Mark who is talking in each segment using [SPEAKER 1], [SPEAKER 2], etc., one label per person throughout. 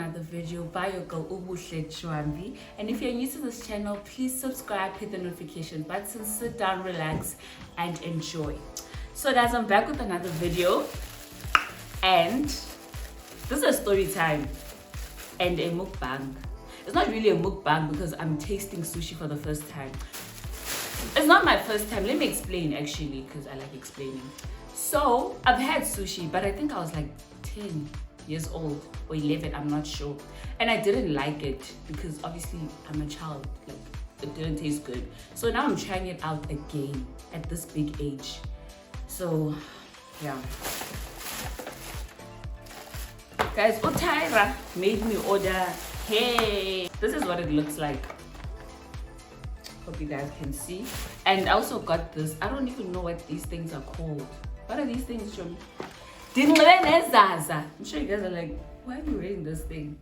[SPEAKER 1] another video by your girl Ubuhle Chwambi. And if you're new to this channel, please subscribe, hit the notification button, sit down, relax, and enjoy. So guys, I'm back with another video, and this is a story time and a mukbang. It's not really a mukbang because I'm tasting sushi for the first time. It's not my first time. Let me explain actually, because I like explaining. So I've had sushi, but I think I was like 10 years old or 11, I'm not sure, and I didn't like it because obviously I'm a child, like it didn't taste good. So now I'm trying it out again at this big age. So yeah guys, Otaira made me order. Hey, this is what it looks like. Hope you guys can see. And I also got this, I don't even know what these things are called. What are these things from? I'm sure you guys are like, why are you wearing this thing?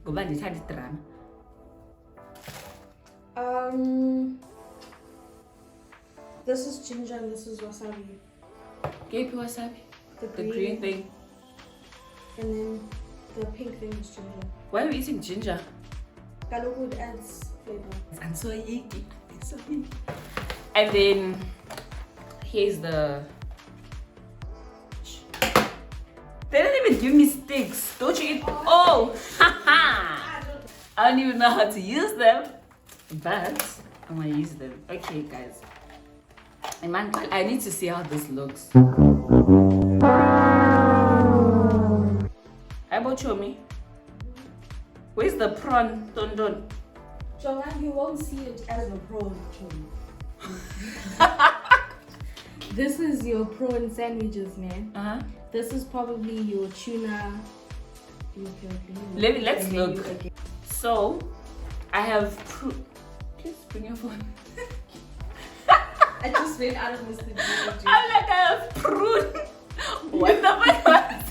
[SPEAKER 2] This is ginger and this is wasabi.
[SPEAKER 1] Gape wasabi? The green thing.
[SPEAKER 2] And then the pink thing is ginger.
[SPEAKER 1] Why are we eating ginger?
[SPEAKER 2] Galowood adds flavor.
[SPEAKER 1] I'm so yucky. It's so yucky. And then here's the. They didn't even give me sticks. Don't you eat? Oh, haha! I don't even know how to use them, but I'm gonna use them. Okay, guys. I need to see how this looks. How about Chomi? Where's the prawn? Don.
[SPEAKER 2] Jongan, you won't see it as a prawn, Chomi. This is your prawn sandwiches, man. This is probably your tuna.
[SPEAKER 1] Let's look. So, I have please bring your phone.
[SPEAKER 2] I just went out of Mr. G.
[SPEAKER 1] I'm like, I have prune. What the fuck?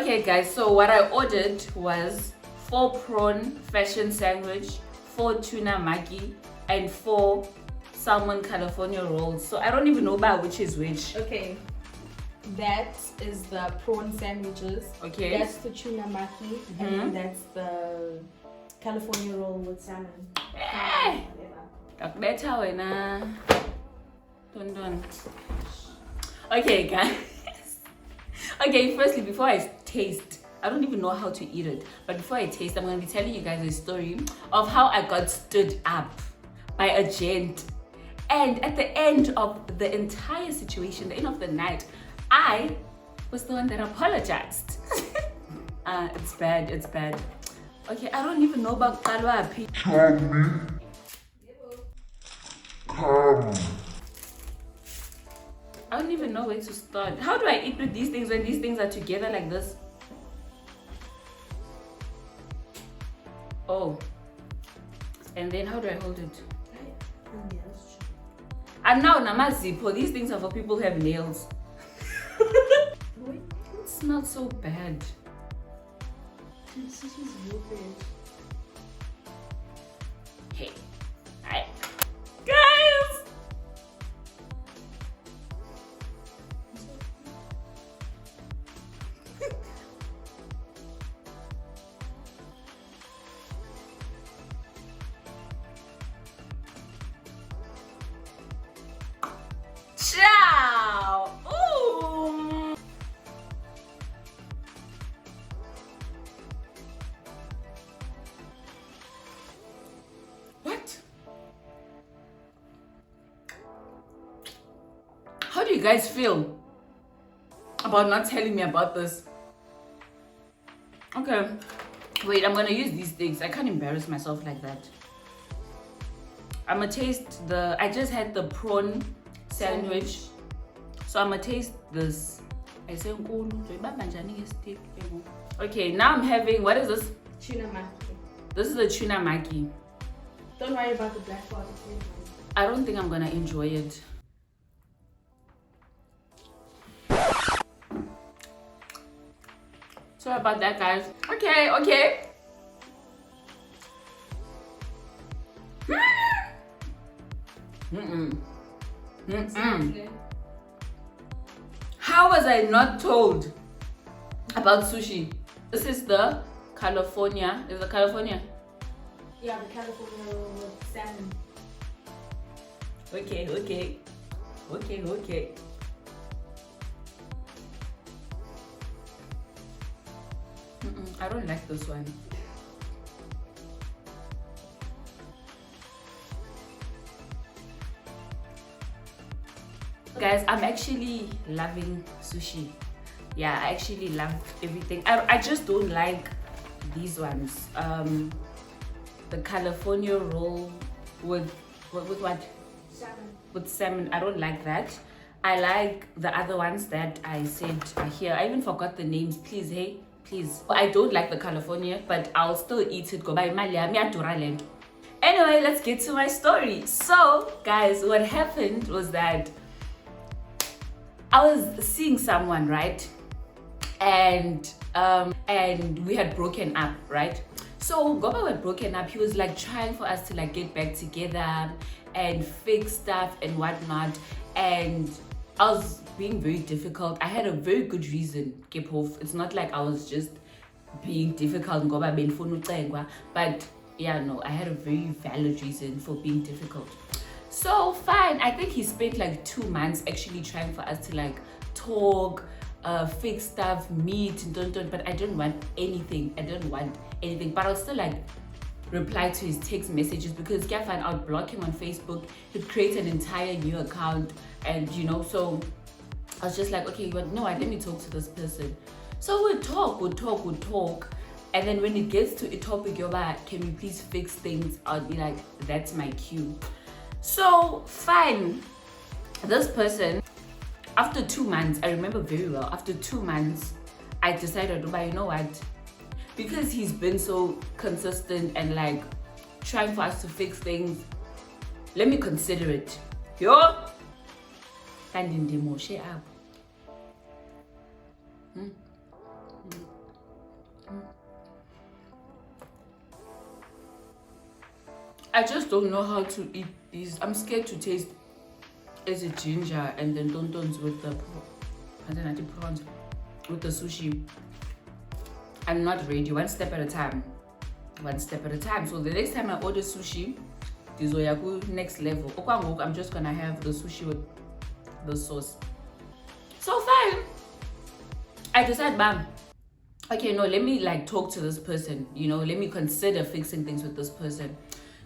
[SPEAKER 1] Okay, guys. So what I ordered was 4 prawn fashion sandwich, 4 tuna maki, and 4 salmon California rolls. So I don't even know about which is which.
[SPEAKER 2] Okay. That is the prawn sandwiches.
[SPEAKER 1] Okay.
[SPEAKER 2] That's the tuna maki, and then that's the California roll with salmon.
[SPEAKER 1] Hey! Better when Don. Okay, guys. Okay, firstly, before I taste, I don't even know how to eat it, but before I taste, I'm going to be telling you guys a story of how I got stood up by a gent. And at the end of the entire situation, the end of the night, I was the one that apologized. It's bad. Okay, I don't even know about Kalwapi. I don't even know where to start. How do I eat with these things when these things are together like this? Oh. And then how do I hold it? And now Namazipo, these things are for people who have nails. It smells so bad.
[SPEAKER 2] This is real bad.
[SPEAKER 1] Hey. Hi. Guys! Ciao! Ooh! What? How do you guys feel about not telling me about this? Okay, wait, I'm gonna use these things. I can't embarrass myself like that. I'm gonna taste I just had the prawn sandwich, so I'm gonna taste this. Okay, now I'm having, what is this?
[SPEAKER 2] Tuna maki.
[SPEAKER 1] This is the tuna maki.
[SPEAKER 2] Don't worry about the black part.
[SPEAKER 1] I don't think I'm gonna enjoy it. Sorry about that, guys. Okay. How was I not told about sushi? This is the California. Is it California?
[SPEAKER 2] Yeah, the California roll with salmon.
[SPEAKER 1] Okay. I don't like this one. Guys, I'm actually loving sushi. Yeah, I actually love everything. I just don't like these ones. The California roll with what?
[SPEAKER 2] Salmon.
[SPEAKER 1] With salmon. I don't like that. I like the other ones that I said are here. I even forgot the names. Please, hey, please. I don't like the California, but I'll still eat it. Go by Malia. Anyway, let's get to my story. So, guys, what happened was that I was seeing someone, right? And we had broken up, right? So Goba were broken up. He was like trying for us to like get back together and fix stuff and whatnot. And I was being very difficult. I had a very good reason, it's not like I was just being difficult, but yeah, no, I had a very valid reason for being difficult. So fine, I think he spent like 2 months actually trying for us to like talk, fix stuff, meet, but I didn't want anything. But I'll still like reply to his text messages because I'll block him on Facebook. He'd create an entire new account, and so I was just like, okay, but no, let me talk to this person. So we'd talk, and then when it gets to a topic, you're like, can we please fix things? I'll be like, that's my cue. So fine, this person, after 2 months, I remember very well, after 2 months, I decided, but you know what? Because he's been so consistent and like trying for us to fix things, let me consider it. Yo! And in the Moshe up. I just don't know how to eat these. I'm scared to taste as a ginger and then tontons with the prawns with the sushi. I'm not ready. One step at a time. So the next time I order sushi, this will go next level. I'm just gonna have the sushi with the sauce. So fine. I decide, bam. Okay, no, let me like talk to this person. Let me consider fixing things with this person.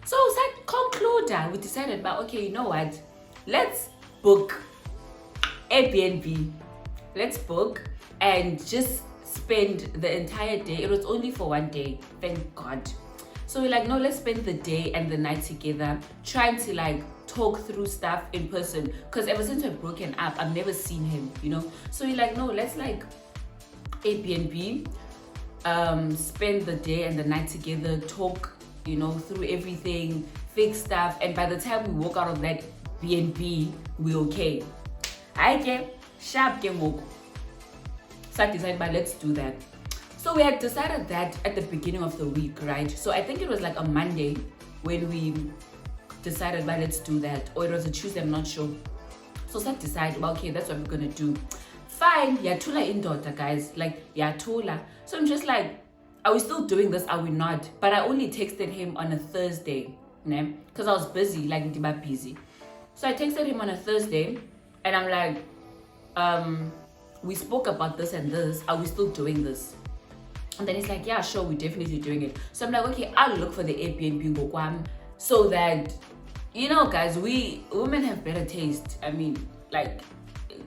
[SPEAKER 1] So that conclude, we decided, but okay, you know what? Let's book Airbnb. Let's book and just spend the entire day. It was only for 1 day, thank God. So we're like, no, let's spend the day and the night together, trying to like talk through stuff in person. Because ever since we've broken up, I've never seen him, So we're like, no, let's like Airbnb, spend the day and the night together, talk, through everything, fix stuff, and by the time we walk out of that B&B, we're okay. Okay, sharp game walk. So I decided, but let's do that. So we had decided that at the beginning of the week, right? So I think it was like a Monday when we decided, but let's do that. Or it was a Tuesday, I'm not sure. So I decided, okay, that's what we're gonna do. Fine, yatula in daughter, guys. Like, yatula. So I'm just like, are we still doing this? Are we not? But I only texted him on a Thursday, because I was busy, like busy. So I texted him on a Thursday, and I'm like, we spoke about this and this. Are we still doing this? And then he's like, yeah, sure, we're definitely doing it. So I'm like, okay, I'll look for the Airbnb so that, guys, we women have better taste. I mean, like,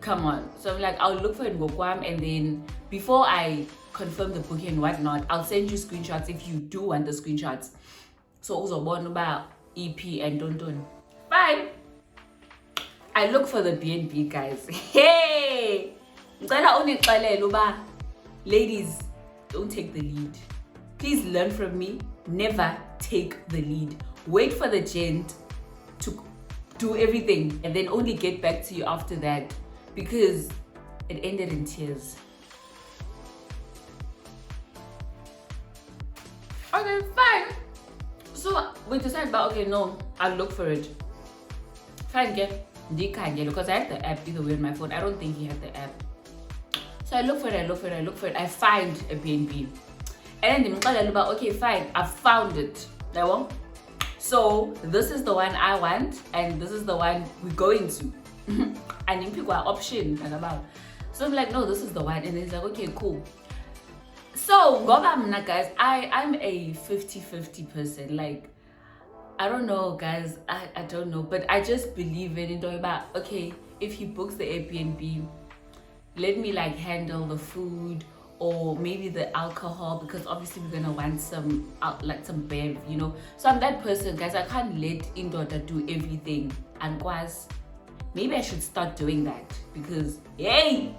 [SPEAKER 1] come on. So I'm like, I'll look for it in Gokwam, and then before I confirm the booking and whatnot, I'll send you screenshots if you do want the screenshots. So also born about EP and don't. Fine. I look for the B&B, guys. Hey! Ladies, don't take the lead. Please learn from me. Never take the lead. Wait for the gent to do everything and then only get back to you after that, because it ended in tears. Okay, fine. So we decided, but okay, no, I'll look for it. Fine, because I had the app either way on my phone. I don't think he had the app. So I look for it. I find a B&B. And then okay, fine, I found it. So this is the one I want, and this is the one we're going to. And you pick one option. So I'm like, no, this is the one. And he's like, okay, cool. So guys, I'm a 50-50 person. Like, I don't know, guys. I don't know, but I just believe in it. About okay, if he books the Airbnb, let me like handle the food or maybe the alcohol, because obviously we're gonna want some like some bev, you know. So I'm that person, guys. I can't let Indota do everything. And maybe I should start doing that, because yay.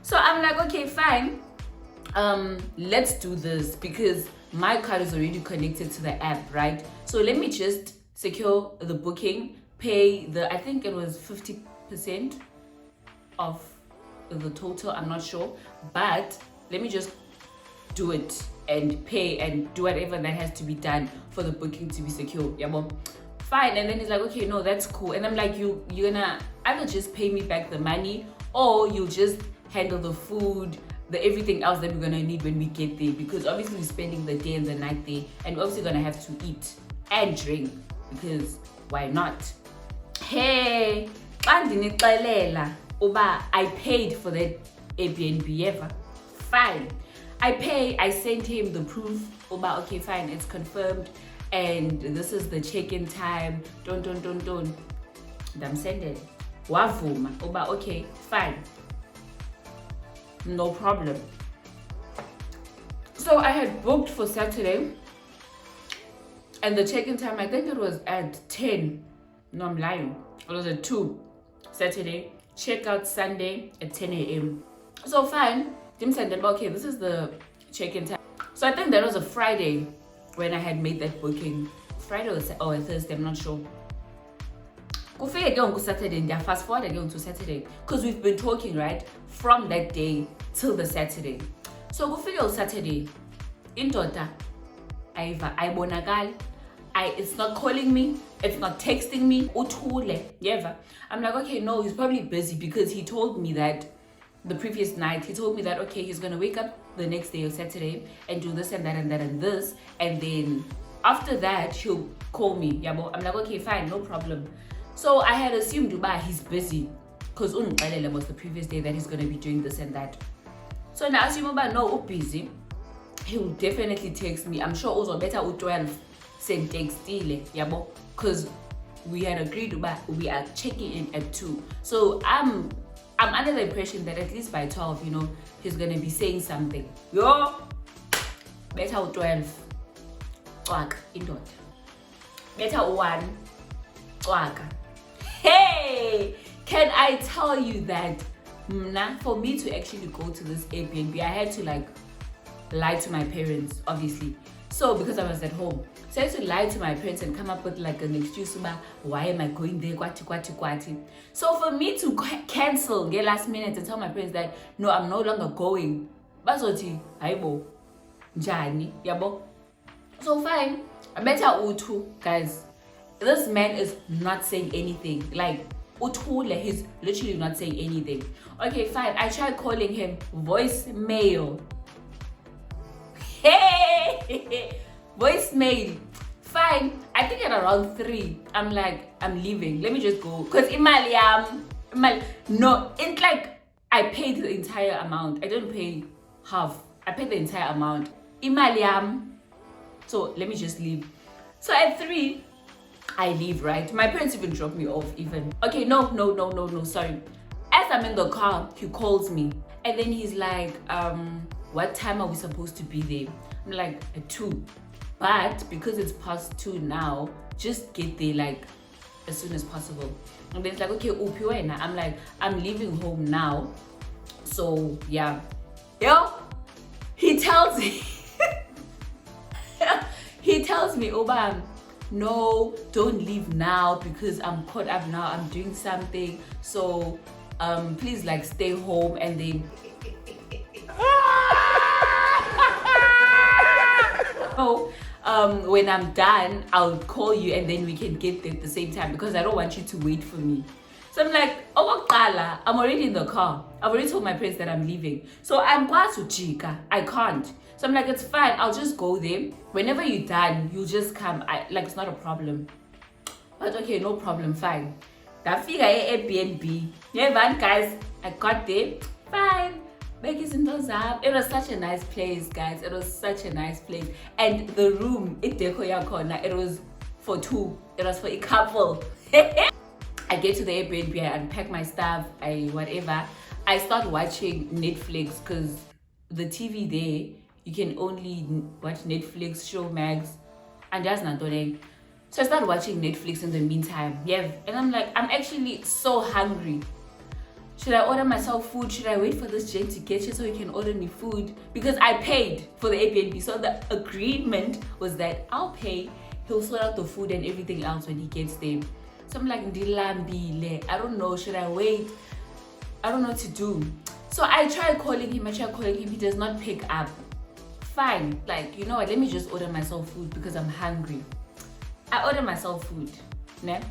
[SPEAKER 1] So I'm like, okay, fine. Let's do this, because my card is already connected to the app, right? So let me just secure the booking, pay I think it was 50% of the total, I'm not sure, but let me just do it and pay and do whatever that has to be done for the booking to be secure. Yeah, well, fine. And then he's like, okay, no, that's cool. And I'm like, you're gonna either just pay me back the money, or you'll just handle the food, the everything else that we're gonna need when we get there, because obviously we're spending the day and the night there, and we're obviously gonna have to eat and drink, because why not? Hey, I paid for that Airbnb ever. Fine. I sent him the proof. Okay, fine, it's confirmed. And this is the check-in time. Don't. I'm sending. Wavuma. Okay, fine. No problem. So I had booked for Saturday. And the check-in time, I think it was at 10. No, I'm lying. It was at 2 Saturday. Check out Sunday at 10 a.m. So fine. Tim said, okay, this is the check-in time. So I think that was a Friday when I had made that booking. Friday or a Thursday, I'm not sure. Saturday, fast forward again to Saturday, because we've been talking, right, from that day till the Saturday. So Saturday, Indota, it's not calling me, it's not texting me. I'm like, okay, no, he's probably busy, because he told me that the previous night, he told me that, okay, he's gonna wake up the next day or Saturday and do this and that and that and this, and then after that he'll call me. I'm like, okay, fine, no problem. So I had assumed he's busy, because was the previous day that he's gonna be doing this and that. So now I assume no, busy. He will definitely text me. I'm sure also better 12 send text, because we had agreed we are checking in at 2. So I'm under the impression that at least by 12, you know, he's gonna be saying something. Yo, better 12. Better 1. Hey, can I tell you that for me to actually go to this Airbnb, I had to like lie to my parents, obviously. So because I was at home, so I had to lie to my parents and come up with like an excuse about why am I going there, kwati. So for me to cancel last minute and tell my parents that no, I'm no longer going, bazothi hayibo njani, yabo. So fine, I better utu, guys. This man is not saying anything. Like utule, he's literally not saying anything. Okay, fine. I tried calling him, voicemail. Hey, voicemail. Fine. I think at around 3, I'm like, I'm leaving. Let me just go. Because no, it's like I paid the entire amount. I didn't pay half. I paid the entire amount. So let me just leave. So at 3, I leave, right? My parents even dropped me off even. Okay, no, sorry. As I'm in the car, he calls me. And then he's like, what time are we supposed to be there? I'm like, at 2. But because it's past 2 now, just get there like as soon as possible. And then it's like, okay, upiwena. I'm like, I'm leaving home now. So yeah. Yo, he tells me, Oba, no, don't leave now because I'm caught up now. I'm doing something. So please like stay home, and then when I'm done, I'll call you and then we can get there at the same time, because I don't want you to wait for me. So I'm like, oh, I'm already in the car. I've already told my parents that I'm leaving. So I'm going to Chika. I can't. So I'm like, it's fine, I'll just go there. Whenever you're done, you'll just come. It's not a problem. But okay, no problem, fine. That figure Airbnb. Yeah, man, guys, I got there. Fine. It was such a nice place, guys. It was such a nice place. And the room, it was for two. It was for a couple. I get to the Airbnb, I unpack my stuff, whatever. I start watching Netflix because the TV there, you can only watch Netflix, Showmax, and that's not doing. So I start watching Netflix in the meantime. Yeah, and I'm like, I'm actually so hungry. Should I order myself food? Should I wait for this gent to get here so he can order me food? Because I paid for the Airbnb. So the agreement was that I'll pay, he'll sort out the food and everything else when he gets there. So I'm like, I don't know, should I wait? I don't know what to do. So I try calling him, he does not pick up. Fine, like, you know what, let me just order myself food because I'm hungry. I order myself food, ne?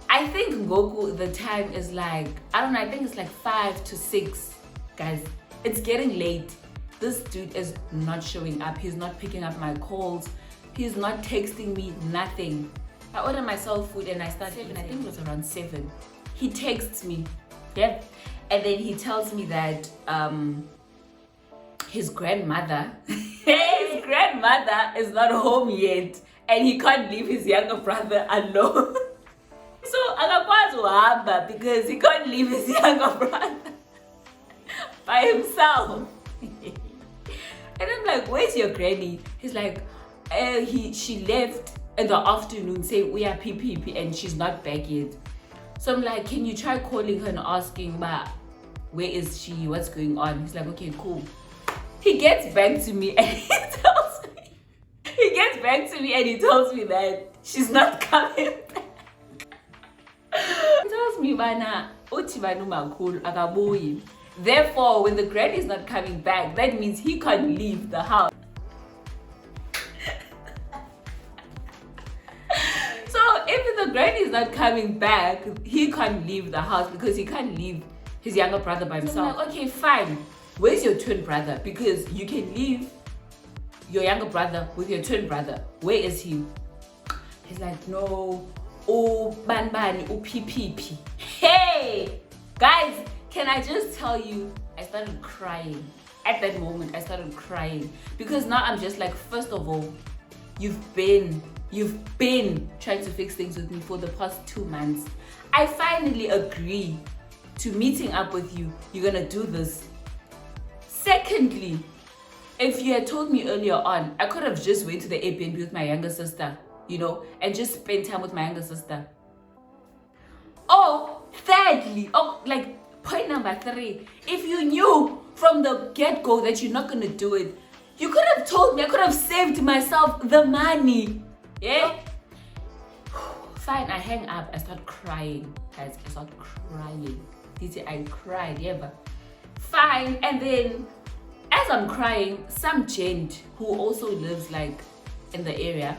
[SPEAKER 1] I think Ngoku, the time is like, I don't know, I think it's like 5 to 6, guys. It's getting late. This dude is not showing up. He's not picking up my calls. He's not texting me, nothing. I order myself food and I start eating. I think it was around 7. He texts me, yeah? And then he tells me that his grandmother is not home yet and he can't leave his younger brother alone. So akakwazi uhamba because he can't leave his younger brother by himself. And I'm like, where's your granny? He's like, she left in the afternoon saying we are PPP and she's not back yet. So I'm like, can you try calling her and asking, where is she? What's going on? He's like, okay, cool. He gets back to me and he tells me that she's not coming back. He tells me, therefore, when the granny is not coming back, that means he can't leave the house. So if the granny is not coming back, he can't leave the house because he can't leave his younger brother by himself. So I'm like, okay, fine. Where's your twin brother? Because you can leave your younger brother with your twin brother. Where is he? He's like, no. Oh, banbani, oh, PPP. Hey, guys, can I just tell you, I started crying. At that moment, I started crying. Because now I'm just like, first of all, you've been trying to fix things with me for the past 2 months. I finally agree to meeting up with you. You're gonna do this. Secondly, if you had told me earlier on, I could have just went to the Airbnb with my younger sister, you know, and just spend time with my younger sister. Oh, thirdly, point number 3, if you knew from the get-go that you're not gonna do it, you could have told me. I could have saved myself the money. Yeah? Fine, I hang up. I start crying. Guys, I start crying. I cried, yeah, but fine. And then as I'm crying, some gent who also lives like in the area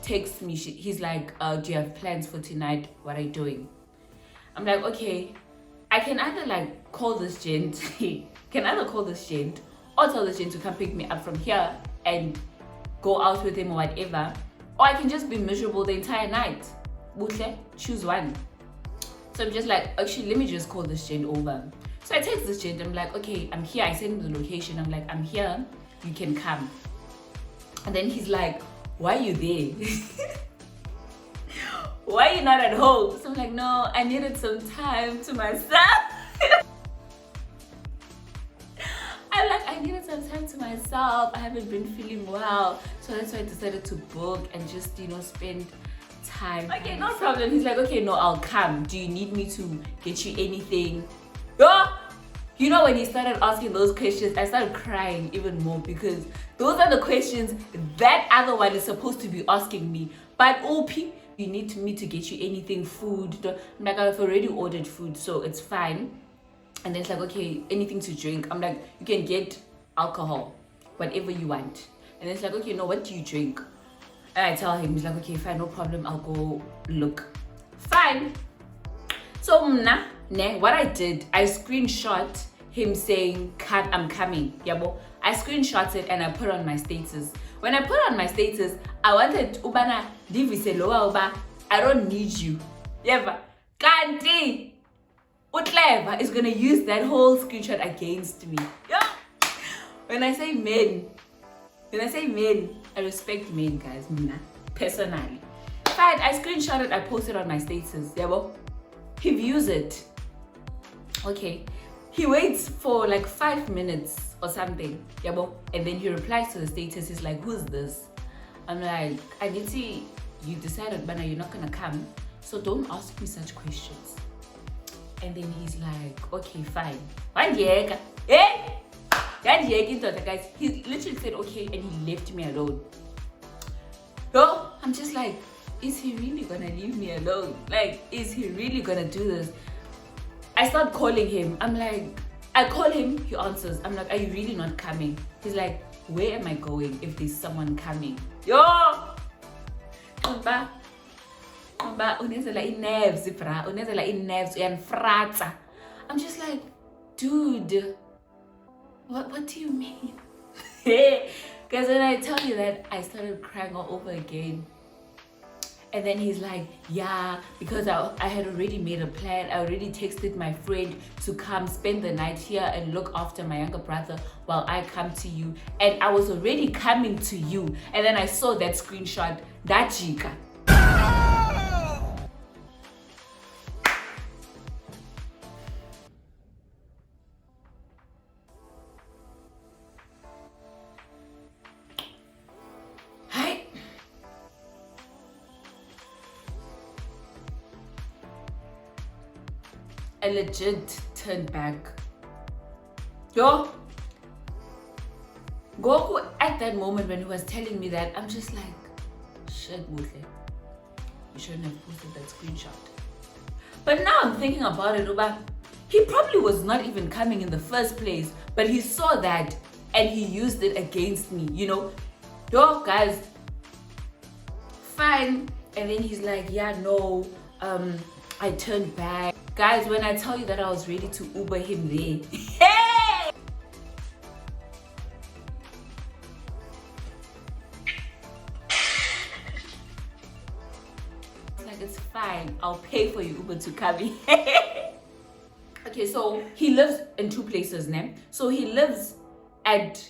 [SPEAKER 1] texts me. He's like, do you have plans for tonight? What are you doing? I'm like, okay, I can either like call this gent, or tell this gent to come pick me up from here and go out with him or whatever, or I can just be miserable the entire night. Buhle, choose one. So I'm just like, actually, let me just call this gent over. So I text this gent. I'm like, okay, I'm here. I send him the location. I'm like, I'm here. You can come. And then he's like, why are you there? Why are you not at home? So I'm like, no, I needed some time to myself. I'm like, I needed some time to myself. I haven't been feeling well. So that's why I decided to book and just, you know, spend time. Okay, no problem. He's like, okay, no, I'll come. Do you need me to get you anything? Oh! You know, when he started asking those questions, I started crying even more because those are the questions that other one is supposed to be asking me. But OP, you need me to get you anything, food. I'm like, I've already ordered food, so it's fine. And then it's like, okay, anything to drink. I'm like, you can get alcohol, whatever you want. And then it's like, okay, no, what do you drink? And I tell him, he's like, okay, fine, no problem, I'll go look. Fine. So, what I did, I screenshot him saying, I'm coming. Yabo, I screenshot it and I put on my status. When I put on my status, I wanted ubana divise lowa uba I don't need you. Yeah, Kanti Utleva is gonna use that whole screenshot against me. Yeah. When I say men, I respect men, guys. Mina, personally. Fine, I screenshot it, I posted on my status. Yeah, he views it. Okay. He waits for like 5 minutes or something. Yeah, and then he replies to the status. He's like, who's this? I'm like, Aniti, you decided, Bana, you're not gonna come. So don't ask me such questions. And then he's like, okay, fine. Guys, he literally said okay and he left me alone. So I'm just like, is he really gonna leave me alone? Like, is he really gonna do this? I start calling him. I'm like, I call him, he answers. I'm like, are you really not coming? He's like, where am I going if there's someone coming? Yo! Unezela nerves, uyanfratsa. I'm just like, dude, what do you mean? Because when I tell you that, I started crying all over again. And then he's like, yeah, because I had already made a plan. I already texted my friend to come spend the night here and look after my younger brother while I come to you. And I was already coming to you. And then I saw that screenshot, that jika. I legit turned back. Yo, Goku, at that moment when he was telling me that, I'm just like, shit, Mutle, you shouldn't have posted that screenshot. But now I'm thinking about it, Uba, he probably was not even coming in the first place, but he saw that and he used it against me, you know? Yo, guys, fine. And then he's like, yeah, no, I turned back. Guys, when I tell you that I was ready to Uber him there. Hey! It's like, it's fine. I'll pay for you Uber to come in. Okay, so he lives in 2 places now. So he lives at,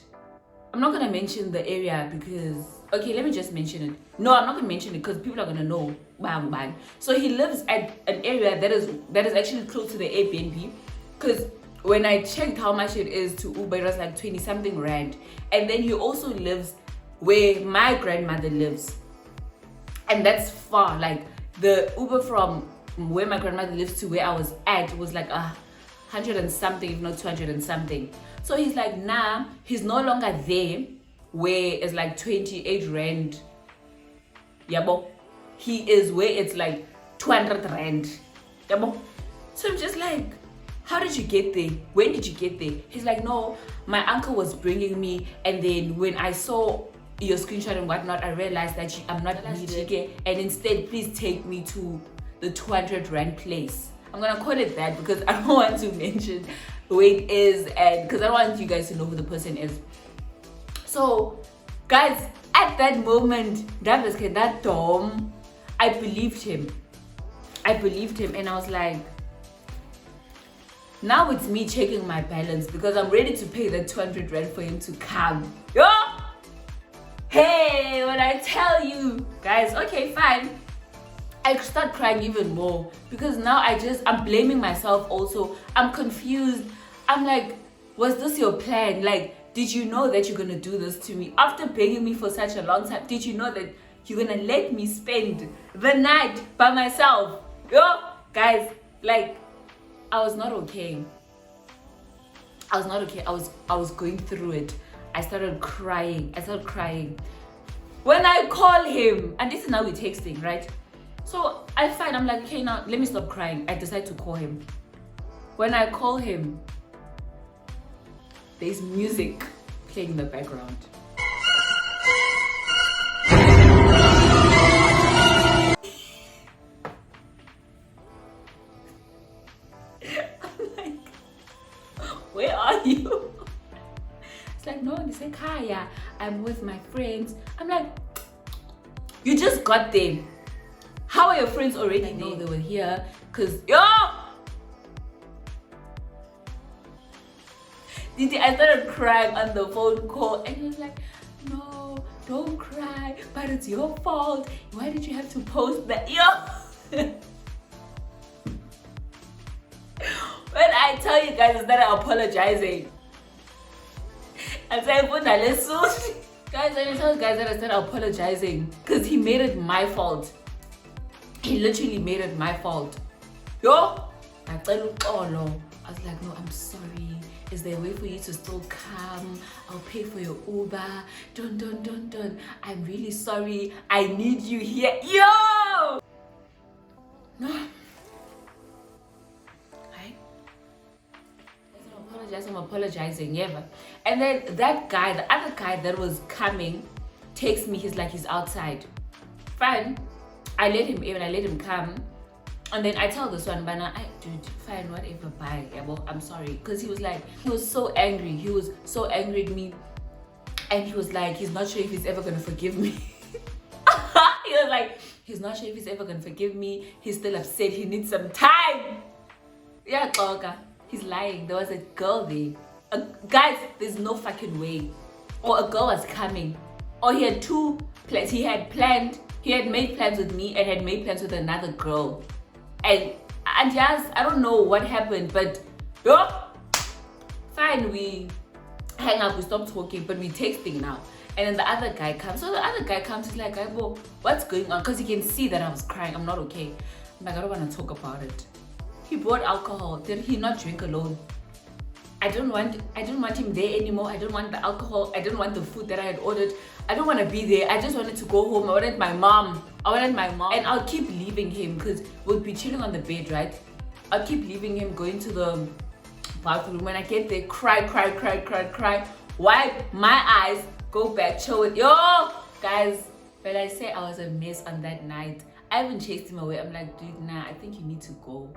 [SPEAKER 1] I'm not going to mention the area because, okay, let me just mention it. No, I'm not going to mention it because people are going to know. Bang, bang. So he lives at an area that is actually close to the Airbnb, because when I checked how much it is to Uber, it was like 20 something rand. And then he also lives where my grandmother lives, and that's far. Like the Uber from where my grandmother lives to where I was at was like 100 and something, if not 200 and something. So he's like, nah, he's no longer there where it's like 28 rand. Yabo. He is where it's like 200 rand. Yabo. So I'm just like, how did you get there? When did you get there? He's like, no, my uncle was bringing me, and then when I saw your screenshot and whatnot, I realized that I'm not needed, and instead please take me to the 200 rand place. I'm gonna call it that because I don't want to mention who it is, and because I don't want you guys to know who the person is. So guys, at that moment, that Dom, I believed him, and I was like, now it's me checking my balance because I'm ready to pay the 200 rand for him to come. Yo! Hey, when I tell you guys, okay, fine, I start crying even more because now I'm blaming myself also. I'm confused. I'm like, was this your plan? Like, did you know that you're gonna do this to me? After begging me for such a long time, did you know that you're gonna let me spend the night by myself? Yo, guys, like, I was not okay. I was going through it. I started crying. When I call him, and this is now we're texting, right? So I'm like, okay, now let me stop crying. I decide to call him. When I call him, there's music playing in the background. I'm like, where are you? It's like, no one ekhaya, I'm with my friends. I'm like, you just got there. How are your friends already know they were here? Cause I started crying on the phone call, and he was like, no, don't cry, but it's your fault. Why did you have to post that? When I tell you guys, I started apologizing. I said, guys, I tell you guys that I started apologizing because he made it my fault. He literally made it my fault. I was like, no, I'm sorry. Is there a way for you to still come? I'll pay for your Uber. Don't. I'm really sorry. I need you here. Yo! No. I'm apologizing, yeah. And then that guy, the other guy that was coming, texts me. He's like, he's outside. Fine. I let him in. I let him come. And then I tell this one, but dude, fine, whatever, bye. Yeah, well, I'm sorry. Because he was so angry. He was so angry at me. And he was like, he's not sure if he's ever going to forgive me. He was like, he's not sure if he's ever going to forgive me. He's still upset. He needs some time. Yeah, Toga. He's lying. There was a girl there. Guys, there's no fucking way. Or a girl was coming. Or he had two plans. He had made plans with me and had made plans with another girl. And yes, I don't know what happened, but fine, we hang up, we stop talking, but we texting now. And then the other guy comes. So the other guy comes, he's like, what's going on? Because he can see that I was crying. I'm not okay. I'm like, I don't want to talk about it. He brought alcohol. Did he not drink alone? I didn't want him there anymore. I didn't want the alcohol. I didn't want the food that I had ordered. I don't want to be there. I just wanted to go home. I wanted my mom. And I'll keep leaving him because we'll be chilling on the bed, right? I'll keep leaving him, going to the bathroom. When I get there, cry. Wipe my eyes, go back, chill it. Yo, guys, when I say I was a mess on that night, I even chased him away. I'm like, dude, nah, I think you need to go.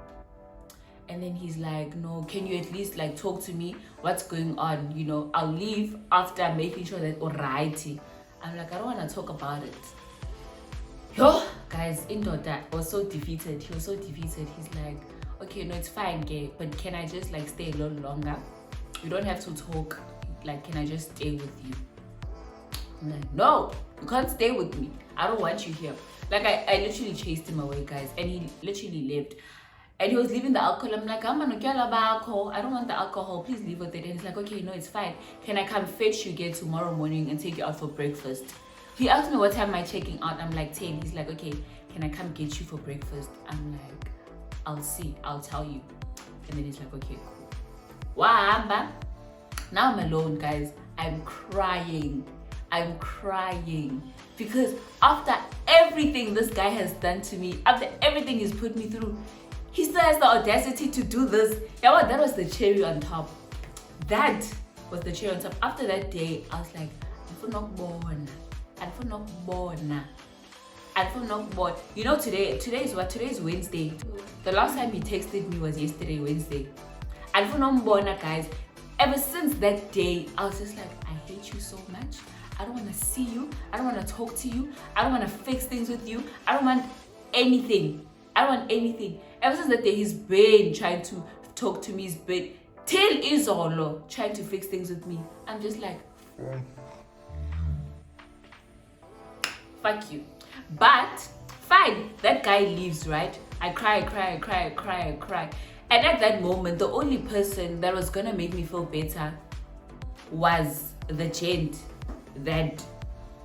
[SPEAKER 1] And then he's like, no, can you at least like talk to me? What's going on? You know, I'll leave after making sure that alrighty. I'm like, I don't want to talk about it. Yo, guys, Indota was so defeated. He was so defeated. He's like, okay, no, it's fine, gay, but can I just like stay a little longer? You don't have to talk. Like, can I just stay with you? I'm like, no, you can't stay with me. I don't want you here. Like, I literally chased him away, guys, and he literally left. And he was leaving the alcohol. I'm like, I don't want the alcohol. Please leave with it. And he's like, okay, no, it's fine. Can I come fetch you again tomorrow morning and take you out for breakfast? He asked me what time am I checking out. I'm like 10. He's like, okay, can I come get you for breakfast? I'm like, I'll see. I'll tell you. And then he's like, okay, cool. Wamba. Now I'm alone, guys. I'm crying. Because after everything this guy has done to me, after everything he's put me through, he still has the audacity to do this. Yeah, well, that was the cherry on top. That was the cherry on top. After that day, I was like, you know, today is what? Today is Wednesday. The last time he texted me was yesterday, Wednesday. Guys, ever since that day, I was just like, I hate you so much. I don't want to see you. I don't want to talk to you. I don't want to fix things with you. I don't want anything. Ever since that day, he's been trying to talk to me. He's been till Izolo trying to fix things with me. I'm just like, fuck you. But fine, that guy leaves, right? I cry. And at that moment, the only person that was gonna make me feel better was the gent that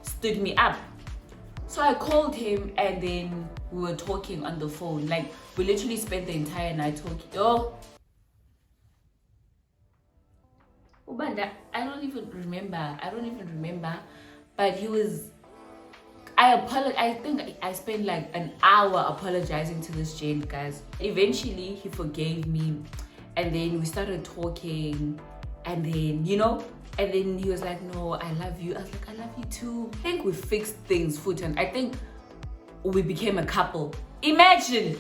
[SPEAKER 1] stood me up. So I called him and then we were talking on the phone. Like, we literally spent the entire night talking. I don't even remember. But he was, I think I spent like an hour apologizing to this gent, guys. Eventually, he forgave me. And then we started talking. And then, and then he was like, no, I love you. I was like, I love you too. I think we fixed things, and I think we became a couple. Imagine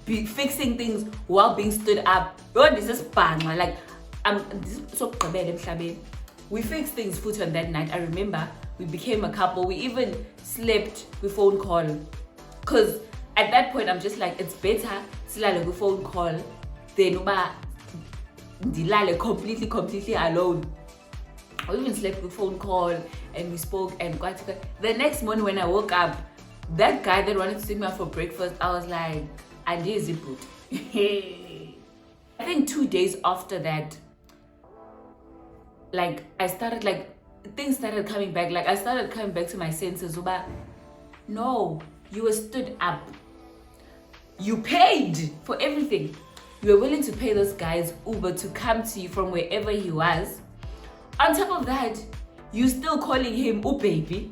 [SPEAKER 1] fixing things while being stood up. Oh, this is bang. Like, this is so we fixed things foot on that night. I remember we became a couple. We even slept with phone call. Because at that point, I'm just like, it's better silale with phone call than uba dilale completely alone. We even slept with phone call and we spoke and got the next morning when I woke up, that guy that wanted to take me out for breakfast, I was like, and here's it put. I think 2 days after that, like I started like things started coming back. Like I started coming back to my senses. But no, you were stood up. You paid for everything. You were willing to pay those guys Uber to come to you from wherever he was. On top of that, you still calling him oh baby.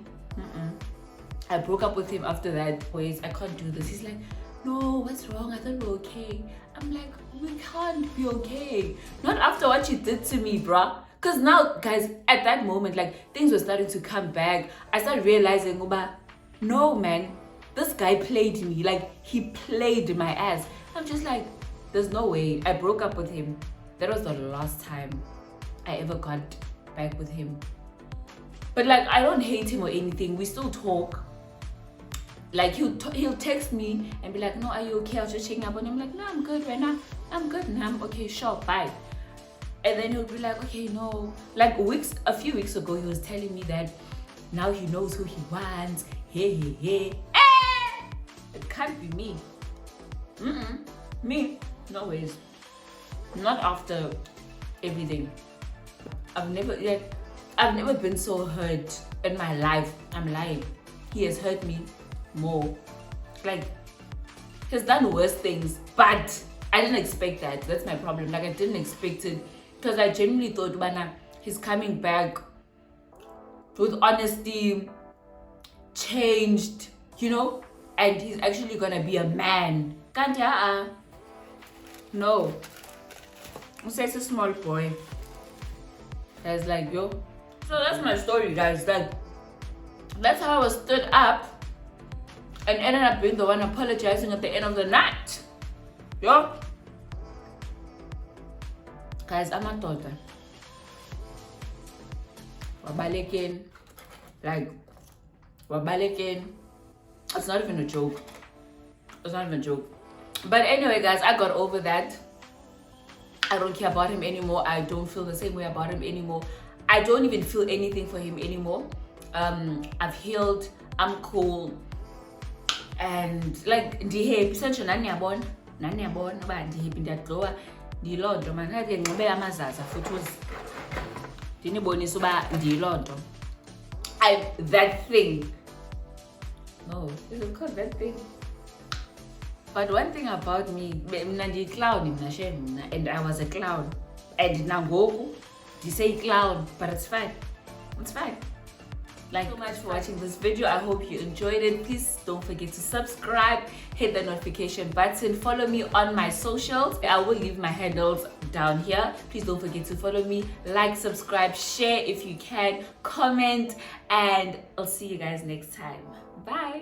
[SPEAKER 1] I broke up with him after that. Wait, I can't do this. He's like, no, what's wrong? I thought we were okay. I'm like, we can't be okay. Not after what you did to me, bruh. Because now, guys, at that moment, like, things were starting to come back. I started realizing, no, man, this guy played me. Like, he played my ass. I'm just like, there's no way. I broke up with him. That was the last time I ever got back with him. But, like, I don't hate him or anything. We still talk. Like, he'll text me and be like, no, are you okay? I was just checking up on him. I'm like, no, I'm good right now. I'm good now. I'm okay, sure, bye. And then he'll be like, okay, no. Like a few weeks ago, he was telling me that now he knows who he wants. Hey. It can't be me. Me? No ways. Not after everything. I've never been so hurt in my life. I'm lying. He has hurt me more. Like, he's done worse things, but I didn't expect that. That's my problem. Like, I didn't expect it because I genuinely thought, he's coming back with honesty, changed, and he's actually gonna be a man. Can't no. It's a small boy. Guys, like, yo. So that's my story, guys. Like, that's how I was stood up and ended up being the one apologizing at the end of the night. Yo. Guys, I'm a daughter. Wabalekin. Like, wabalekin. It's not even a joke. It's not even a joke. But anyway, guys, I got over that. I don't care about him anymore. I don't feel the same way about him anymore. I don't even feel anything for him anymore. I've healed. I'm cool. And like, ndihappy sentsho nani yabona uba ndihappy ndiyaglowa ndiyilonto man. Ngathi ngibe amazaza futhi ndinibonisa uba ndiyilonto. That thing. No, is it called that thing? But one thing about me, mina ndiyiclown mina shem mina, and I was a clown. And nangoku say clown, but it's fine. It's fine. Like, so much for watching this video. I hope you enjoyed it. Please don't forget to subscribe, hit the notification button, follow me on my socials. I will leave my handles down here. Please don't forget to follow me, like, subscribe, share if you can, comment, and I'll see you guys next time. Bye.